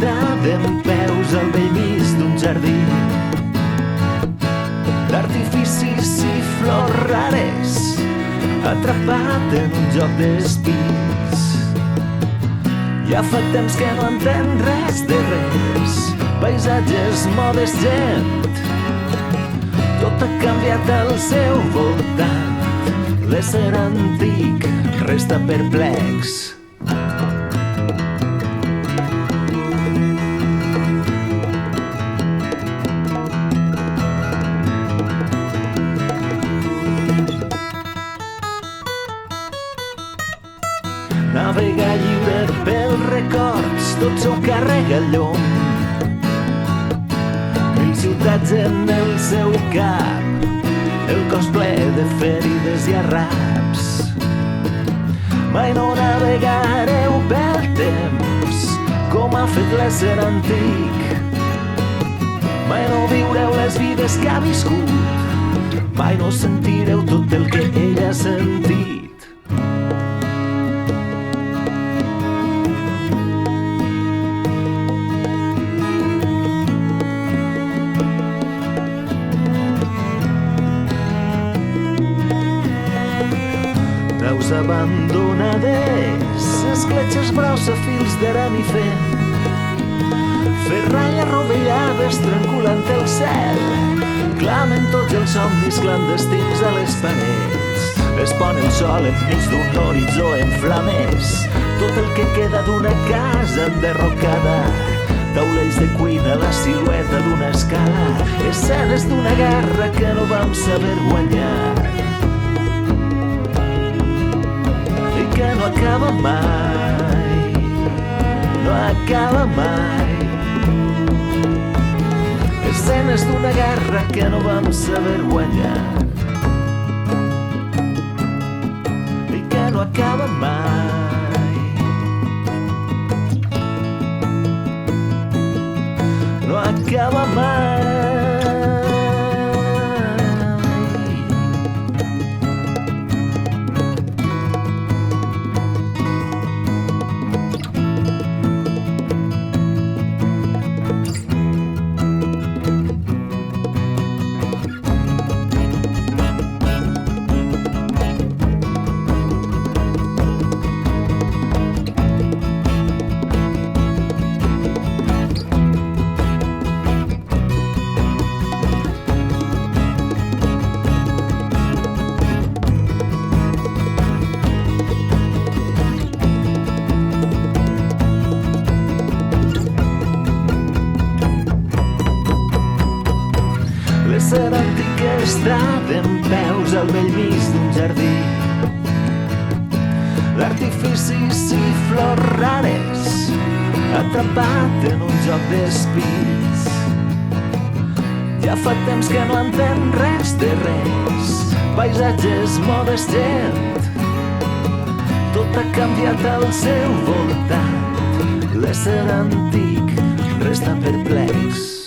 està dempeus al vell mig d'un jardí d'artificis i flors rares, atrapat en un joc d'espills. Ja fa temps que no entén res de res, paisatges, modes, gent. Tot ha canviat al seu voltant, l'ésser antic resta perplex. Navega lliure pels records, tot s'ho carrega el llum. Mil ciutats en el seu cap, el cos ple de ferides i arraps. Mai no navegareu pel temps, com ha fet l'ésser antic. Mai no viureu les vides que ha viscut, mai no sentireu tot el que ell ha sentit. Naus abandonades, escletxes brossa, fils d'arem i fent, ferralla rovellades tranquil·lant el cel, clamen tots els somnis clandestins a les parets. Es pon el sol enmig d'un horitzó en flames, tot el que queda d'una casa enderrocada, taulells de cuina, la silueta d'una escala, escenes d'una guerra que no vam saber guanyar i que no acaba mai, no acaba mai. Escenes d'una guerra que no vam saber guanyar i que no acaba mai, no acaba mai. L'ésser antic està dempeus al vell mig d'un jardí d'artificis i flors rares, atrapat en un joc d'espills. Ja fa temps que no entén res de res, paisatges, modes, gent. Tot ha canviat al seu voltant, l'ésser antic resta perplex.